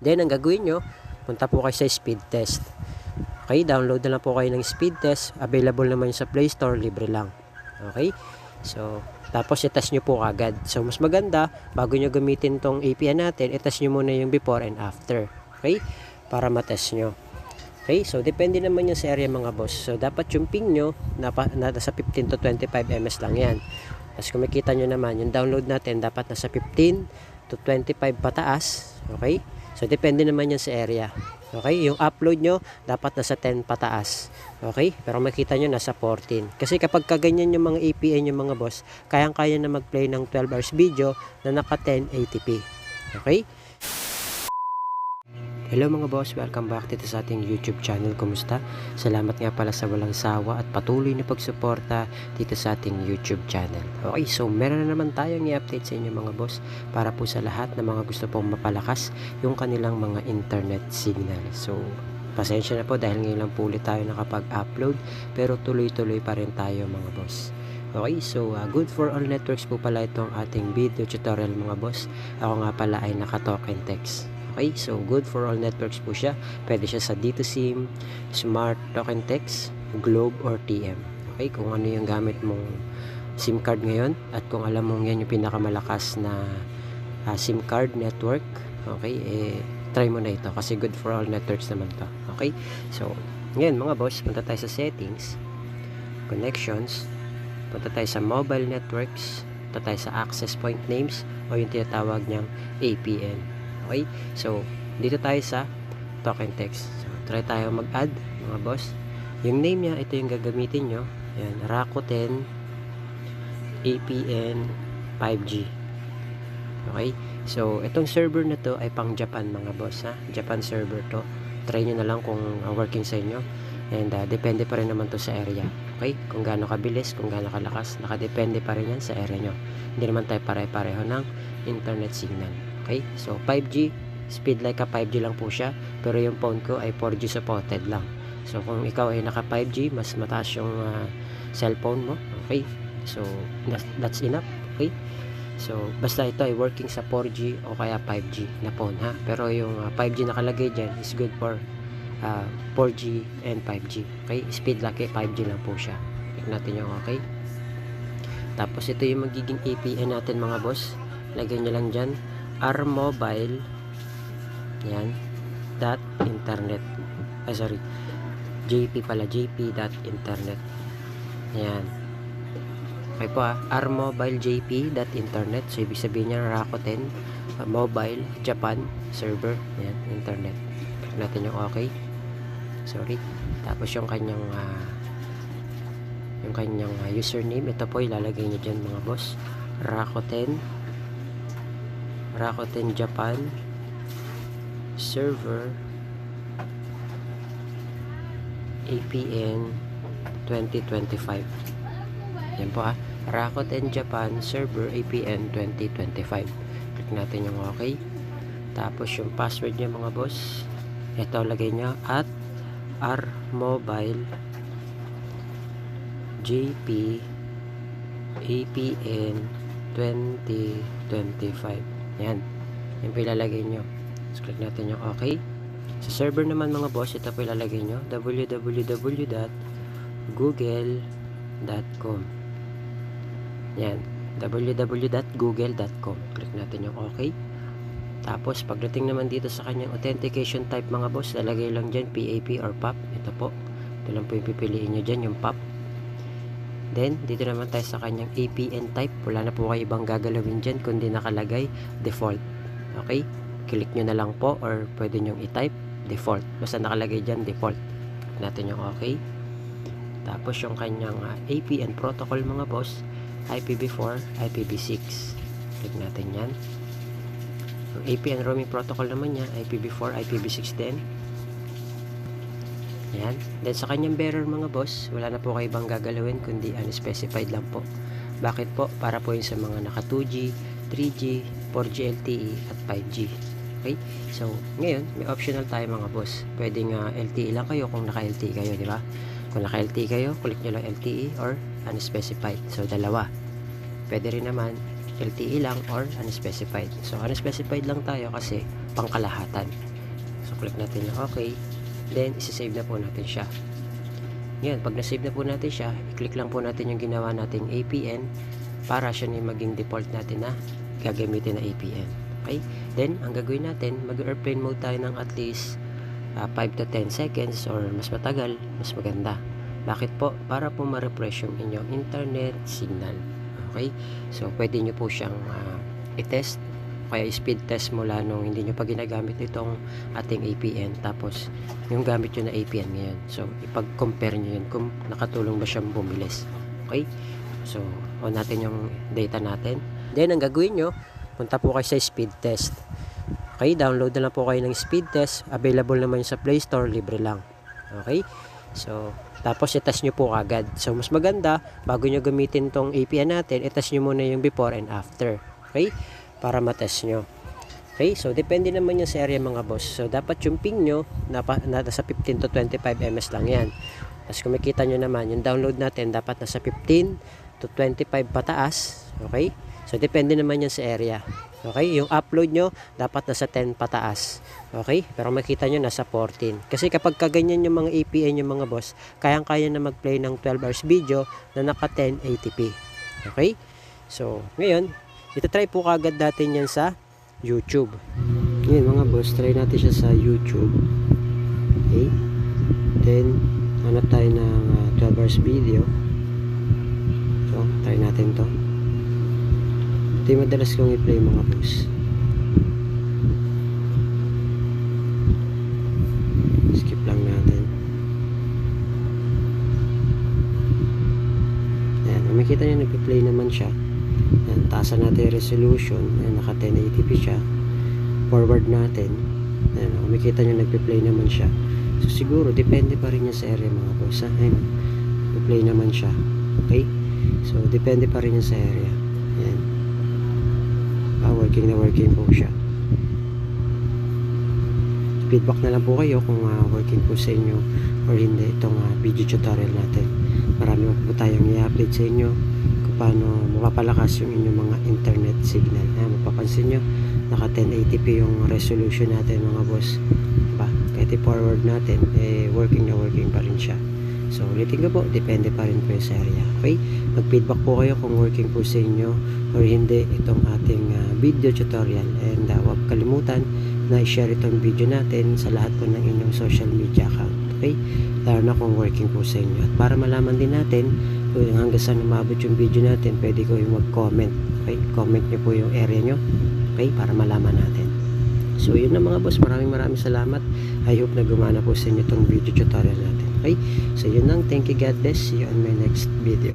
Then, ang gagawin nyo, punta po kayo sa speed test. Okay, download na lang po kayo ng speed test. Available naman sa Play Store, libre lang. Okay, so, tapos i-test nyo po agad. So, mas maganda, bago nyo gamitin tong APN natin, i-test nyo muna yung before and after. Okay, para matest nyo. Okay, so depende naman yung sa area mga boss. So dapat yung ping nyo nasa 15 to 25 ms lang yan. Tapos kung makita nyo naman, yung download natin dapat nasa 15 to 25 pataas. Okay, so depende naman yan sa area. Okay, yung upload nyo dapat nasa 10 pataas. Okay, pero makita nyo nasa 14. Kasi kapag kaganyan yung mga APN yung mga boss, kayang-kaya na mag-play ng 12 hours video na naka 1080p. Okay. Hello mga boss, welcome back dito sa ating YouTube channel. Kumusta? Salamat nga pala sa walang sawa at patuloy na pagsuporta dito sa ating YouTube channel. Okay, so meron na naman tayong i-update sa inyo mga boss para po sa lahat na mga gusto pong mapalakas yung kanilang mga internet signal. So, pasensya na po dahil ngayon lang po ulit tayo nakapag-upload pero tuloy-tuloy pa rin tayo mga boss. Okay, so good for all networks po pala itong ating video tutorial mga boss. Ako nga pala ay naka-token text. Okay, so good for all networks po siya. Pwede siya sa D2SIM, Smart Token Text, Globe, or TM. Okay, kung ano yung gamit mong SIM card ngayon at kung alam mong yan yung pinakamalakas na SIM card network, okay, try mo na ito kasi good for all networks naman to. Okay, so ngayon mga boss, punta tayo sa settings, connections, punta tayo sa mobile networks, punta tayo sa access point names o yung tinatawag niyang APN. Okay, so dito tayo sa token text. So try tayo mag-add mga boss. Yung name niya, ito yung gagamitin nyo. Ayan, Rakuten APN 5G. Okay, so itong server na to ay pang Japan mga boss ha. Japan server to. Try nyo na lang kung working sa inyo. And depende pa rin naman to sa area. Okay, kung gaano kabilis, kung gaano kalakas, nakadepende pa rin yan sa area nyo. Hindi naman tayo pare-pareho ng internet signal. Okay, so 5G, speed like a 5G lang po siya, pero yung phone ko ay 4G supported lang. So kung ikaw ay naka 5G, mas mataas yung cellphone mo. Okay, so that's enough. Okay, so basta ito ay working sa 4G o kaya 5G na phone ha. Pero yung 5G nakalagay dyan is good for 4G and 5G. Okay, speed like 5G lang po siya. Check natin yung okay. Tapos ito yung magiging APN natin mga boss. Lagyan nyo lang dyan rmobile yan .internet JP pala, jp.internet yan. Okay po rmobile jp.internet. So ibig sabihin niya Rakuten mobile Japan server yan, internet. Click natin yung okay. Sorry. Tapos yung kanyang username, ito po ilalagay niyo dyan mga boss. Rakuten Japan server APN 2025. Yan po Rakuten Japan server APN 2025. Click natin yung okay. Tapos yung password niya mga boss, ito lagay niya at rmobile jp APN 2025. Yan. Yan po ilalagay nyo. So, click natin yung okay. Sa server naman mga boss, ito po ilalagay nyo. www.google.com. Yan. www.google.com. Click natin yung okay. Tapos, pagdating naman dito sa kanyang authentication type mga boss, lalagay lang dyan PAP or PAP. Ito po. Ito lang po yung pipiliin nyo dyan, yung PAP. Then, dito naman tayo sa kanyang APN type. Wala na po kayo ibang gagalawin dyan kundi nakalagay default. Okay? Click nyo na lang po or pwede nyo i-type default. Basta nakalagay dyan default. Click natin yung okay. Tapos yung kanyang APN protocol mga boss, IPv4, IPv6. Click natin yan. Yung APN roaming protocol naman niya, IPv4, IPv6 din. Yan. Then sa kanyang bearer mga boss, wala na po kayo ibang gagalawin kundi unspecified lang po. Bakit po? Para po yun sa mga naka 2G, 3G, 4G LTE at 5G. Okay? So, ngayon, may optional tayo mga boss. Pwedeng LTE lang kayo kung naka LTE kayo, di ba? Kung naka LTE kayo, click nyo lang LTE or unspecified. So, dalawa. Pwede rin naman LTE lang or unspecified. So, unspecified lang tayo kasi pangkalahatan. click natin yung okay. Then, isi-save na po natin siya. Yan, pag na-save na po natin siya, i-click lang po natin yung ginawa nating APN para siya na yung maging default natin na gagamitin na APN. Okay? Then, ang gagawin natin, mag-airplane mode tayo ng at least 5 to 10 seconds or mas matagal, mas maganda. Bakit po? Para po ma-refresh yung inyong internet signal. Okay? So, pwede nyo po siyang i-test. Kaya speed test mula nung hindi nyo pa ginagamit itong ating APN. Tapos, yung gamit nyo na APN ngayon. So, ipag-compare nyo yun kung nakatulong ba siyang bumilis. Okay? So, on natin yung data natin. Then, ang gagawin nyo, punta po kayo sa speed test. Okay? Download na lang po kayo ng speed test. Available naman sa Play Store. Libre lang. Okay? So, tapos i-test nyo po agad. So, mas maganda, bago nyo gamitin tong APN natin, i-test nyo muna yung before and after. Okay? Para matest nyo. Okay? So, depende naman yan sa area mga boss. So, dapat yung ping nyo, nasa 15 to 25 ms lang yan. Tapos, kung makita nyo naman, yung download natin, dapat nasa 15 to 25 pataas. Okay? So, depende naman yan sa area. Okay? Yung upload nyo, dapat nasa 10 pataas. Okay? Pero makita nyo, nasa 14. Kasi kapag kaganyan yung mga APN yung mga boss, kayang-kaya na mag-play ng 12 hours video na naka 1080p. Okay? So, ngayon, ito-try po kagad natin yan sa YouTube. Ngayon mga boss, try natin siya sa YouTube. Okay? Then, hanap tayo ng 12 hours video. So, try natin to. Ito yung madalas kong i-play mga boss. Skip lang natin. Ayan, makikita nyo nag-play naman siya. Ayan, taasan natin yung resolution. Ayan, naka 1080p siya. Forward natin. Ayan, makikita nyo nagpe-play naman siya. So siguro depende pa rin yan sa area mga boss. Ayan, nagpe-play naman siya. Okay? So depende pa rin yan sa area. Ayan. Working na working po siya. Feedback na lang po kayo kung working po sa inyo or hindi itong video tutorial natin. Marami po tayong i-update sa inyo kung paano mapapalakas yung inyong mga internet signal. Mapapansin nyo, naka 1080p yung resolution natin mga boss. Diba? Kahit i-forward natin, working na working pa rin siya. So, ulitin ko po, depende pa rin po sa area. Okay? Mag-feedback po kayo kung working po sa inyo or hindi itong ating video tutorial. And huwag kalimutan na i-share itong video natin sa lahat po ng inyong social media account. Okay? Lalo na kung working po sa inyo. At para malaman din natin kung hanggang saan umabot yung video natin, pwede ko yung mag-comment. Okay? Comment nyo po yung area nyo. Okay? Para malaman natin. So, yun na mga boss. Maraming salamat. I hope na gumana po sa inyo itong video tutorial natin. Okay? So, yun lang. Thank you. God bless. See you on my next video.